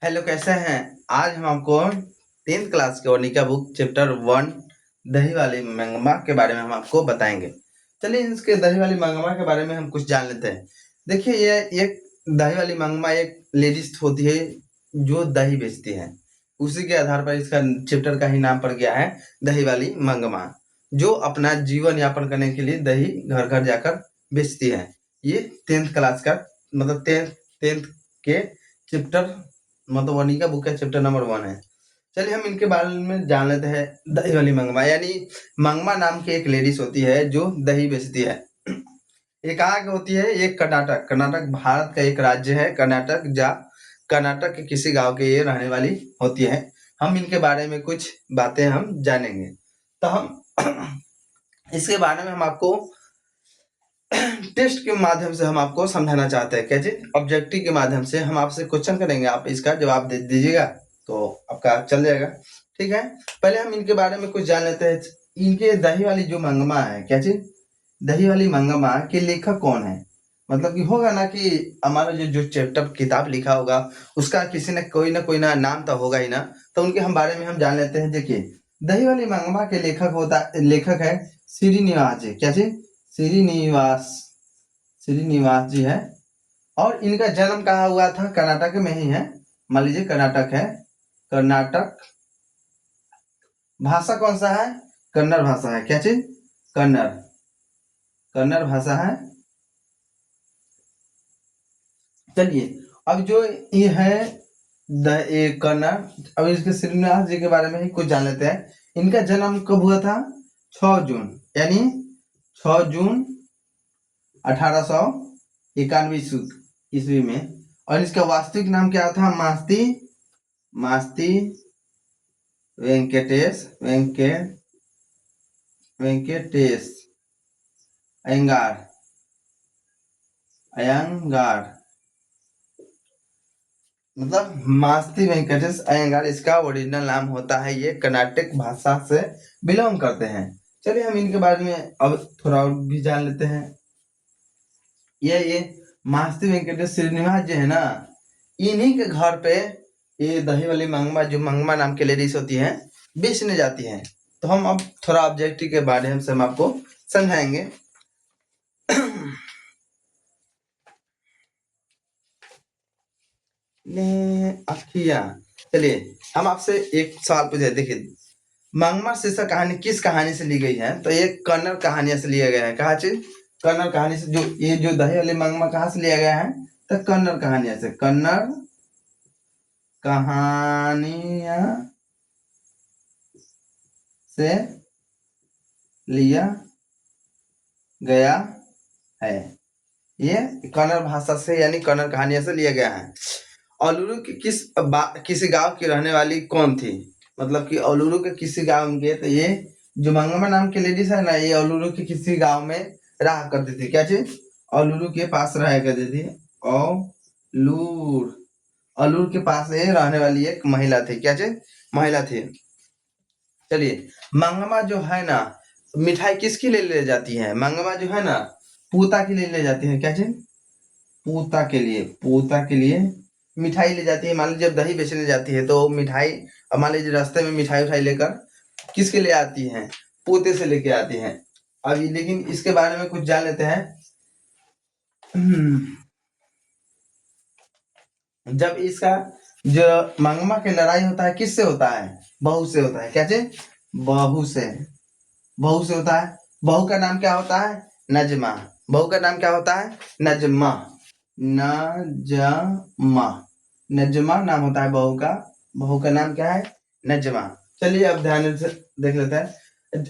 Hello, कैसे हैं? आज हम आपको 10th क्लास के वनिका बुक चैप्टर 1 दही वाली मंगमा के बारे में हम आपको बताएंगे। चलिए इसके दही वाली मंगमा के बारे में हम कुछ जान लेते हैं। देखिए, ये एक दही वाली मंगमा एक लेडीज होती है जो दही बेचती है। उसी के आधार पर इसका चैप्टर का ही नाम पड़ गया है दही वाली मंगमा, जो अपना जीवन यापन करने के लिए दही घर घर जाकर बेचती है। ये 10th क्लास का मतलब टेंथ के चैप्टर मतलब वनिका बुक का चैप्टर नंबर 1 है। चलिए हम इनके बारे में जान लेते हैं। दही वाली मंगमा यानी मंगमा नाम की एक लेडीज होती है जो दही बेचती है। ये कहाँ की होती है? ये कर्नाटक भारत का एक राज्य है। कर्नाटक के किसी गांव के ये रहने वाली होती है। हम इनके बारे में कुछ बातें हम जानेंगे। तो हम इसके बारे में हम आपको टेस्ट के माध्यम से हम आपको समझाना चाहते हैं। कैसे? ऑब्जेक्टिव के माध्यम से हम आपसे क्वेश्चन करेंगे, आप इसका जवाब दे दीजिएगा तो आपका चल जाएगा। ठीक है, पहले हम इनके बारे में कुछ जान लेते हैं। इनके दही वाली जो मंगमा है, क्या चीज? दही वाली मंगमा के लेखक कौन है? मतलब कि होगा ना कि हमारा जो चैप्टर किताब लिखा होगा उसका किसी ने कोई ना नाम तो होगा ही ना। तो उनके हम बारे में हम जान लेते हैं। देखिए, दही वाली मंगमा के लेखक है श्रीनिवास जी। क्या चीज? श्रीनिवास जी है। और इनका जन्म कहाँ हुआ था? कर्नाटक में ही है। मान लीजिए कर्नाटक है। कर्नाटक भाषा कौन सा है? कन्नड़ भाषा है। क्या चीज? कन्नड़ भाषा है। चलिए, अब जो ये है कन्नड़, अब इसके श्रीनिवास जी के बारे में ही कुछ जान लेते हैं। इनका जन्म कब हुआ था? 6 जून, यानी 6 जून 1891 ईस्वी में। और इसका वास्तविक नाम क्या था? मास्ती वेंकटेश अयंगार, मतलब मास्ती वेंकटेश अयंगार इसका ओरिजिनल नाम होता है। ये कर्नाटक भाषा से बिलोंग करते हैं। चलिए हम इनके बारे में अब थोड़ा और भी जान लेते हैं। ये मास्ती वेंकटेश श्रीनिवास जी है ना, इन्हीं के घर पे ये दही वाली मंगमा, जो मंगमा नाम की लेडीज होती है, बेचने जाती है। तो हम अब थोड़ा ऑब्जेक्टिव के बारे में हम आपको समझाएंगे। अखिया, चलिए हम आपसे एक सवाल पूछे। देखिए, मंगमा शीर्षक कहानी किस कहानी से ली गई है? तो ये कन्नड़ कहानी से लिया गया है। कहा चीज? कन्नड़ कहानी से। जो दही वाली मंगमा कहाँ से लिया गया है? तो कन्नड़ कहानियां से। कन्नड़ कहानियां से लिया गया है। ये कन्नड़ भाषा से यानी कन्नड़ कहानियां से लिया गया है। औलुरु की किसी गांव की रहने वाली कौन थी? मतलब कि औलुरु के किसी गांव में, तो ये जो मंगमा नाम की लेडीज है ना, ये औलुरु के किसी गांव में रहा करती थी। क्या चीज? औलुरु के पास रहा करती थी। औलूर के पास ये रहने वाली एक महिला थी। क्या चीज? महिला थी। चलिए, मंगमा जो है ना, मिठाई किसकी ले जाती है? मंगमा जो है ना, पूता के लिए ले जाती है। क्या चीज? पूता के लिए मिठाई ले जाती है। मान लीजिए जब दही बेचने जाती है तो मिठाई, मान लीजिए रास्ते में मिठाई उठाई लेकर किसके लिए आती है? पोते से लेके आती है। अभी लेकिन इसके बारे में कुछ जान लेते हैं। जब इसका जो मंगमा की लड़ाई होता है, किससे होता है? बहू से होता है। क्या चीज? बहू से होता है। बहू का नाम क्या होता है? नजमा। बहू का नाम क्या होता है? नजमा। नजमा नाम होता है बहू का। बहू का नाम क्या है? नजमा। चलिए अब ध्यान से देख लेते हैं।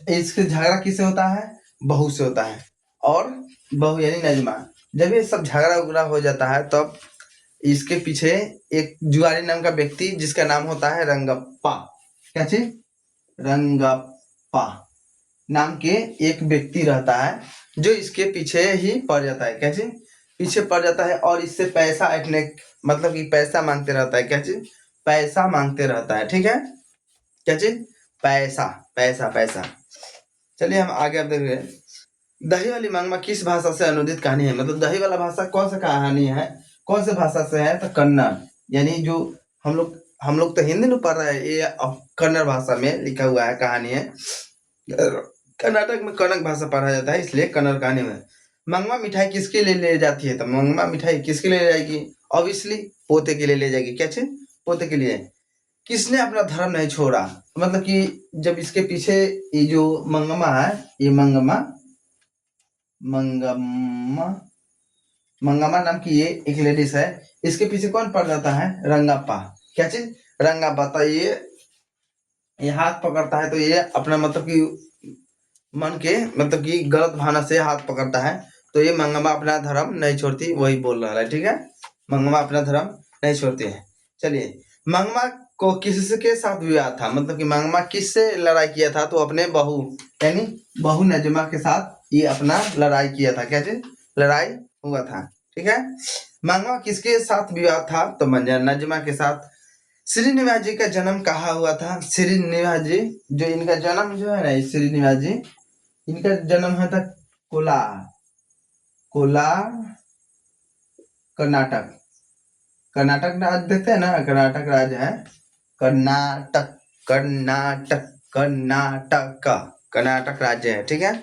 इसके झगड़ा किससे होता है? बहू से होता है। और बहू यानी नजमा, जब ये सब झगड़ा उगड़ा हो जाता है तब इसके पीछे एक जुआरी नाम का व्यक्ति, जिसका नाम होता है रंगप्पा। क्या चीज? रंगप्पा नाम के एक व्यक्ति रहता है जो इसके पीछे ही पड़ जाता है। क्या चीज? पीछे पड़ जाता है और इससे पैसा मतलब कि पैसा मांगते रहता है। क्या चीज? पैसा मांगते रहता है। ठीक है, क्या चीज? पैसा। चलिए हम आगे अब देख रहे हैं। दही वाली मंगमा किस भाषा से अनुदित कहानी है? मतलब दही वाला भाषा कौन सा कहानी है, कौन से भाषा से है? तो कन्नड़, यानी जो हम लोग तो हिंदी में पढ़ रहे हैं, ये कन्नड़ भाषा में लिखा हुआ है, कहानी है। कर्नाटक में कन्नड़ भाषा पढ़ा जाता है, इसलिए कन्नड़ कहानी में। मंगमा मिठाई किसके लिए ले जाती है? तो मंगमा मिठाई किसके लिए ले जाएगी? ऑब्वियसली पोते के लिए ले जाएगी। क्या चीज? पोते के लिए। किसने अपना धर्म नहीं छोड़ा? मतलब कि जब इसके पीछे ये जो मंगमा है, ये मंगमा मंगमा नाम की ये एक लेडीज है, इसके पीछे कौन पड़ जाता है? रंगाप्पा। क्या चीज? रंगाप्पा। तो ये हाथ पकड़ता है, तो ये अपना मतलब कि मन के मतलब कि गलत भावना से हाथ पकड़ता है, तो ये मंगमा अपना धर्म नहीं छोड़ती, वही बोल रहा है। ठीक है, मंगमा अपना धर्म नहीं छोड़ती है। चलिए, मंगमा को किसके साथ विवाद था? मतलब कि मंगमा किससे लड़ाई किया था? तो अपने बहू यानी बहू नजमा के साथ ये अपना लड़ाई किया था। क्या चीज? लड़ाई हुआ था। ठीक है, मंगमा किसके साथ विवाद था? तो नजमा के साथ। श्रीनिवास जी का जन्म कहाँ हुआ था? श्रीनिवास जी, जो इनका जन्म जो है ना, श्रीनिवास जी, इनका जन्म है था कोलार। कोलार कर्नाटक। कर्नाटक राज्य देखते हैं ना, कर्नाटक राज्य है। कर्नाटक कर्नाटक कर्नाटक कर्नाटक राज्य है। ठीक है,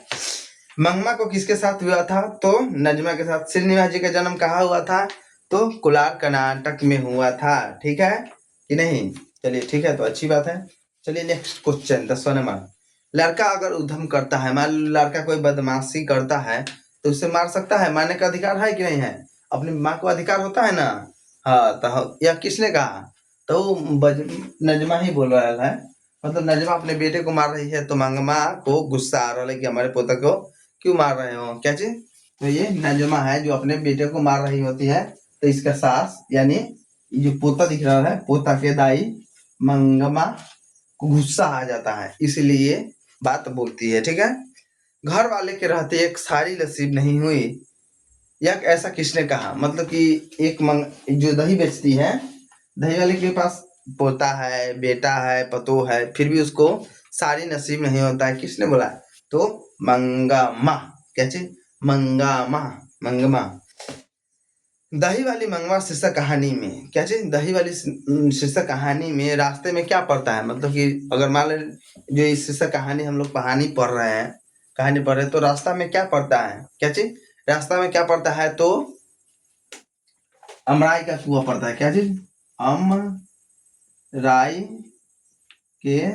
मंगमा को किसके साथ हुआ था? तो नजमा के साथ। श्रीनिवास जी का जन्म कहाँ हुआ था? तो कोलार कर्नाटक में हुआ था। ठीक है कि नहीं? चलिए ठीक है, तो अच्छी बात है। चलिए नेक्स्ट क्वेश्चन 10वां नंबर। लड़का अगर उधम करता है, मान लो लड़का कोई बदमाशी करता है, तो उसे मार सकता है? मारने का अधिकार है कि नहीं है? अपनी माँ को अधिकार होता है ना। हाँ, तो यह किसने कहा? तो नजमा ही बोल रहा है। मतलब नजमा अपने बेटे को मार रही है, तो मंगमा को गुस्सा आ रहा है कि हमारे पोता को क्यों मार रहे हो? क्या चीज? तो ये नजमा है जो अपने बेटे को मार रही होती है, तो इसका सास यानी जो पोता दिख रहा है, पोता के दाई मंगमा को गुस्सा आ जाता है, इसलिए बात बोलती है। ठीक है, घर वाले के रहते एक सारी नसीब नहीं हुई, यह ऐसा किसने कहा? मतलब कि जो दही बेचती है, दही वाले के पास पोता है, बेटा है, पतो है, फिर भी उसको सारी नसीब नहीं होता है, किसने बोला? तो मंगमा। क्या चीज? मंगमा। मंगमा। दही वाली मंगवा शीर्षक कहानी में क्या चीज? दही वाली शीर्षक कहानी में रास्ते में क्या पढ़ता है? मतलब कि अगर मान ले जो इस शीर्षक कहानी हम लोग कहानी पढ़ रहे हैं, कहानी पढ़ रहे हैं, तो रास्ता में क्या पढ़ता है? क्या चीज? रास्ता में क्या पढ़ता है? तो अमराई का कुआं पड़ता है। क्या चीज? अमराई के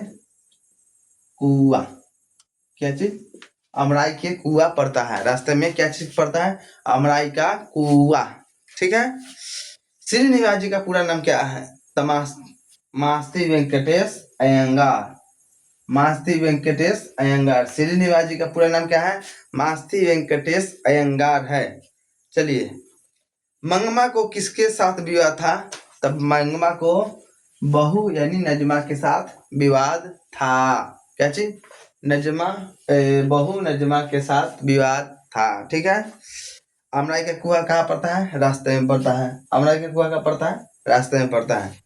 कुआं। क्या चीज? अमराई के कुआं पड़ता है। रास्ते में क्या चीज पड़ता है? अमराई का कुआं। ठीक है, श्रीनिवास जी का पूरा नाम क्या है? मास्ती वेंकटेश अयंगार। मास्ती वेंकटेश अयंगार। श्रीनिवास जी का पूरा नाम क्या है? मास्ती वेंकटेश अयंगार है। चलिए, मंगमा को किसके साथ विवाद था? तब मंगमा को बहू यानी नजमा के साथ विवाद था। क्या चीज? नजमा बहू नजमा के साथ विवाद था। ठीक है, अमराई का कुआं कहाँ पड़ता है? रास्ते में पड़ता है। अमराई का कुआं कहाँ पड़ता है? रास्ते में पड़ता है।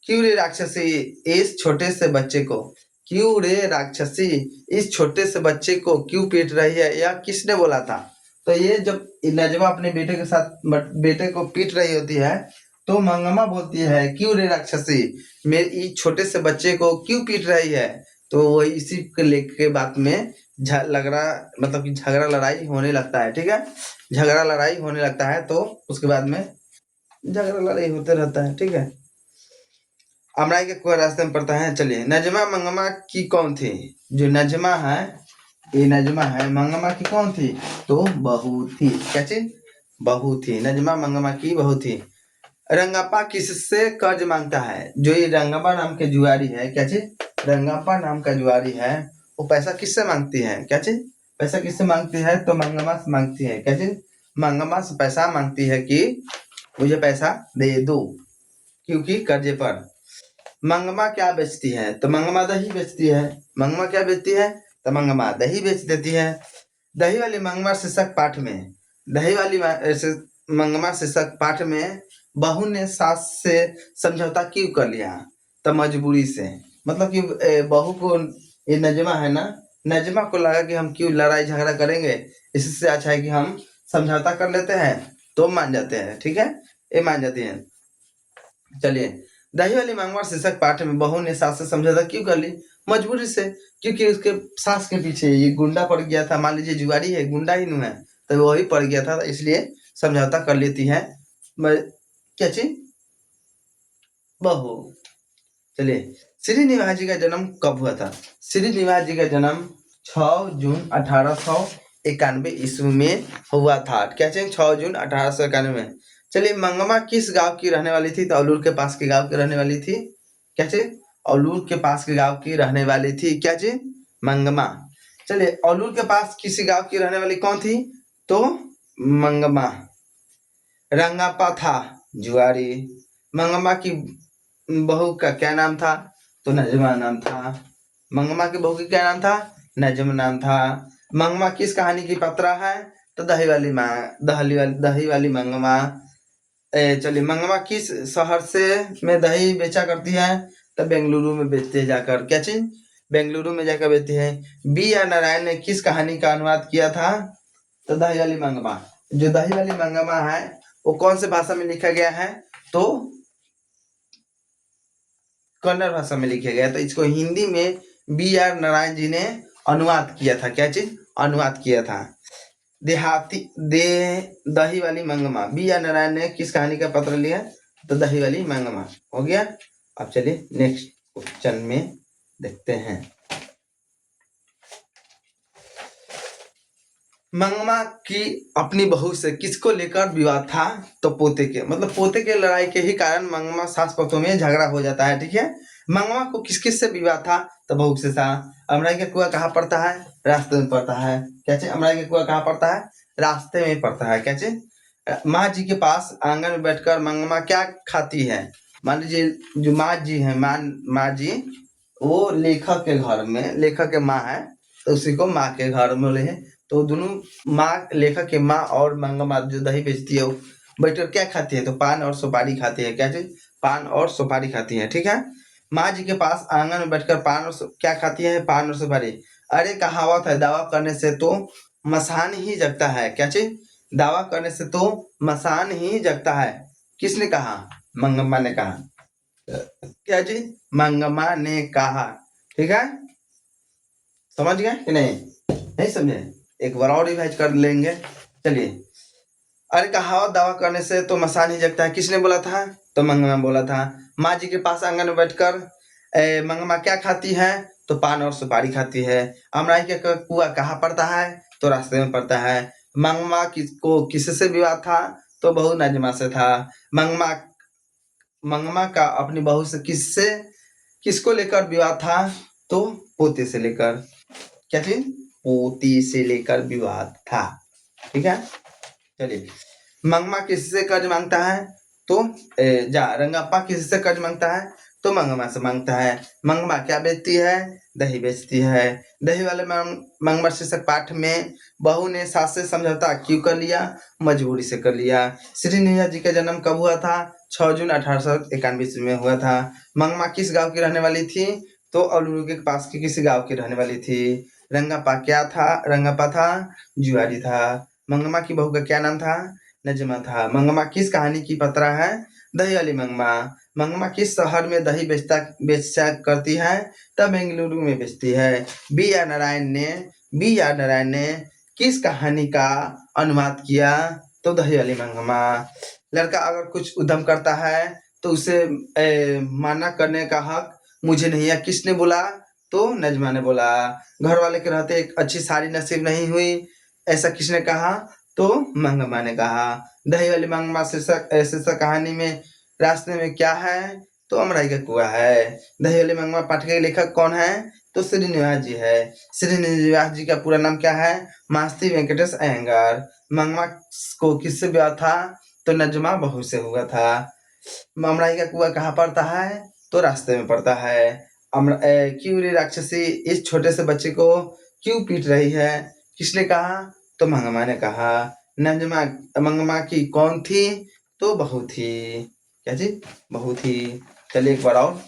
क्यों रे राक्षसी इस छोटे से बच्चे को क्यों रे राक्षसी इस छोटे से बच्चे को क्यों पीट रही है? यह किसने बोला था? तो ये जब नजमा अपने बेटे के साथ बेटे को पीट रही होती है, तो मंगमा बोलती है क्यों रे राक्षसी मेरे छोटे से बच्चे को क्यों पीट रही है? तो वही इसी के लेके बात में लग रहा मतलब कि झगड़ा लड़ाई होने लगता है। ठीक है, झगड़ा लड़ाई होने लगता है, तो उसके बाद में झगड़ा लड़ाई होते रहता है। ठीक है, अमराई के कुआं रास्ते में पड़ता है। चलिए, नजमा मंगमा की कौन थी? जो नजमा है, ये नजमा है, मंगमा की कौन थी? तो बहू थी। क्या चीज? बहू थी। नजमा मंगमा की बहू थी। रंगापा किससे कर्ज मांगता है? जो ये रंगापा नाम के जुआरी है, क्या चीज? रंगापा नाम का जुआरी है, वो पैसा किससे मांगती है? क्या चीज? पैसा किससे मांगती है? तो मंगमा से मांगती है। क्या चीज? मंगमा से पैसा मांगती है कि मुझे पैसा दे दो, क्योंकि कर्जे पर। मंगमा क्या बेचती है? तो मंगमा दही बेचती है। मंगमा क्या बेचती है? तो मंगमा दही बेच देती है। दही वाली मंगमा शीर्षक पाठ में दही वाली मंगमा शीर्षक पाठ में बहू ने सास से समझौता क्यों कर लिया? तो मजबूरी से। मतलब कि बहू को, ये नजमा है ना, नजमा को लगा कि हम क्यों लड़ाई झगड़ा करेंगे, इससे अच्छा है कि हम समझौता कर लेते हैं, तो मान जाते हैं। ठीक है, ये मान जाती है। चलिए, दही वाली मंगवा शीर्षक पाठ में बहू ने सास से समझौता क्यों कर ली? मजबूरी से, क्योंकि उसके सास के पीछे ये गुंडा पड़ गया था। मान लीजिए जुआरी है, गुंडा ही नहीं है, तो वही पड़ गया था, इसलिए समझौता कर लेती है क्या चीज? बहू। चलिए, श्रीनिवास जी का जन्म कब हुआ था? श्रीनिवास जी का जन्म 6 जून 1891 ईस्वी में हुआ था। क्या चाहिए? 6 जून 1891 में। चलिए, मंगमा किस गांव की रहने वाली थी? तो औलूर के पास के गांव की रहने वाली थी। क्या चाहिए? औलूर के पास के गांव की रहने वाली थी। क्या चाहिए? मंगमा। चलिए, औलूर के पास किसी गांव की रहने वाली कौन थी? तो मंगमा। रंगापा था जुआरी। मंगमा की बहू का क्या नाम था? तो नजमा नाम था। मंगमा की बहू की क्या नाम था? नजम नाम था। मंगमा किस कहानी की पत्रा है? तो दही वाली मंगमा। चलिए, मंगमा किस शहर से में दही बेचा करती है? तो बेंगलुरु में बेचती है जाकर। क्या चीज? बेंगलुरु में जाकर बेचती है। बी आर नारायण ने किस कहानी का अनुवाद किया था? तो दही वाली मंगमा। जो दही वाली मंगमा है वो कौन से भाषा में लिखा गया है? तो कन्नड़ भाषा में लिखा गया। तो इसको हिंदी में बी आर नारायण जी ने अनुवाद किया था। क्या चीज? अनुवाद किया था। देहाती दे दही वाली मंगमा, बी आर नारायण ने किस कहानी का पत्र लिया? तो दही वाली मंगमा। हो गया। अब चलिए नेक्स्ट क्वेश्चन में देखते हैं। मंगमा की अपनी बहू से किसको लेकर विवाद था? तो पोते के, मतलब पोते के लड़ाई के ही कारण मंगमा सास पतों में झगड़ा हो जाता है। ठीक है। मंगमा को किस किस से विवाद था? तो बहू से था। अमराई का कुआं कहाँ पड़ता है? रास्ते में पड़ता है। क्या चीज? अमराई का कुआं कहाँ पड़ता है? रास्ते में पड़ता है। क्या चीज? माँ जी के पास आंगन में बैठकर मंगमा क्या खाती है? मान लीजिए जो माँ जी है, माँ जी, वो लेखक के घर में, लेखक के माँ है, तो उसी को माँ के घर में ले। तो दोनों माँ, लेखक के माँ और मंगमा जो दही बेचती है, वो बैठकर क्या खाती है? तो पान और सुपारी खाती है। क्या चीज? पान और सुपारी खाती है। ठीक है। माँ जी के पास आंगन में बैठकर पान और क्या खाती है? पान और सुपारी। अरे कहावत है, दावा करने से तो मसान ही जगता है। क्या चीज? दावा करने से तो मसान ही जगता है। किसने कहा? मंगम्मा ने कहा। क्या चीज? मंगम्मा ने कहा। ठीक है। समझ गए कि नहीं? नहीं समझे? एक बार और रिवाइज कर लेंगे। चलिए, अरे कहावत दावा करने से तो मसान ही जगता है, किसने बोला था? तो मंगमा बोला था। माँ जी के पास आंगन में बैठकर मंगमा क्या खाती है? तो पान और सुपारी खाती है। अमराई का कुआं कहाँ पड़ता है? तो रास्ते में पड़ता है। मंगमा किसको किससे विवाद था? तो बहू नजमा से था। मंगमा मंगमा का अपनी बहू से किसको लेकर विवाद था? तो पोते से लेकर। क्या चीज? पोती से लेकर विवाद था। ठीक है। चलिए, मंगमा किससे कर्ज मांगता है? तो रंगापा किससे कर्ज मांगता है? तो मंगमा से मांगता है। मंगमा क्या बेचती है? दही बेचती है। दही वाले मंगमा शीर्षक पाठ में बहू ने सास से समझौता क्यों कर लिया? मजबूरी से कर लिया। श्रीनिवास जी का जन्म कब हुआ था? 6 जून 1891 ईस्वी में हुआ था। मंगमा किस गांव की रहने वाली थी? तो औलूरू के पास की किसी गांव की रहने वाली थी। रंगापा क्या था? रंगापा था जुआरी था। मंगमा की बहू का क्या नाम था? नजमा था। मंगमा किस कहानी की पत्रा है? दही वाली मंगमा। मंगमा किस शहर में दही बेचा करती है? तब बेंगलुरु में बेचती है। बी आर नारायण ने किस कहानी का अनुवाद किया? तो दही वाली मंगमा। लड़का अगर कुछ उद्यम करता है तो उसे माना करने का हक मुझे नहीं है, किसने बोला? तो नजमा ने बोला। घर वाले के रहते एक अच्छी सारी नसीब नहीं हुई, ऐसा किसने कहा? तो मंगमा ने कहा। दही वाली मंगमा शीर्षक कहानी में रास्ते में क्या है? तो अमराई का कुआं है। दही वाली मंगमा पाठ के लेखक कौन है? तो श्रीनिवास जी है। श्रीनिवास जी का पूरा नाम क्या है? मास्ती वेंकटेश अयंगार। मंगमा को किससे ब्याह था? तो नजमा बहू से हुआ था। अमराई का कुआं कहाँ पड़ता है? तो रास्ते में पड़ता है। क्यों रे राक्षसी इस छोटे से बच्चे को क्यों पीट रही है? किसने कहा? तो मंगमा ने कहा। नजमा मंगमा की कौन थी? तो बहू थी। क्या जी? बहू थी। चलिए एक बार और।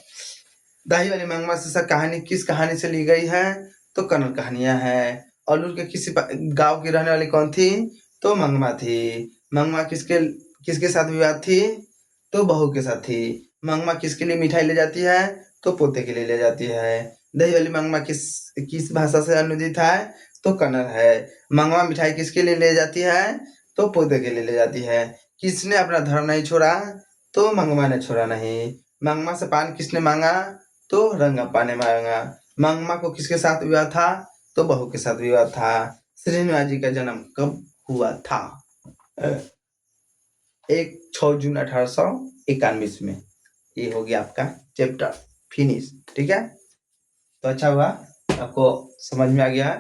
दाही वाली मंगमा शीर्षक कहानी किस कहानी से ली गई है? तो कन्नड़ कहानियां हैं। औलूर के किसी गांव की रहने वाली कौन थी? तो मंगमा थी। मंगमा किसके किसके साथ विवाद थी? तो बहू के साथ थी। मंगमा किसके लिए मिठाई ले जाती है? तो पोते के लिए ले जाती है। दही वाली मंगमा किस भाषा से अनुदित है? तो कन्नड़ है। मंगमा मिठाई किसके लिए ले जाती है? तो पोते के लिए ले जाती है। किसने अपना धर्म नहीं छोड़ा? तो मंगमा ने छोड़ा नहीं। मंगमा से पान किसने मांगा? तो रंगप्पा ने मांगा। मंगमा को किसके साथ विवाह था? तो बहू के साथ विवाह था। श्रीनिवास जी का जन्म कब हुआ था? 1 6 जून 1891 में। ये हो गया आपका चैप्टर फिनिश। ठीक है, तो अच्छा हुआ आपको समझ में आ गया।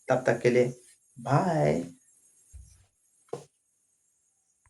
तब तक के लिए बाय।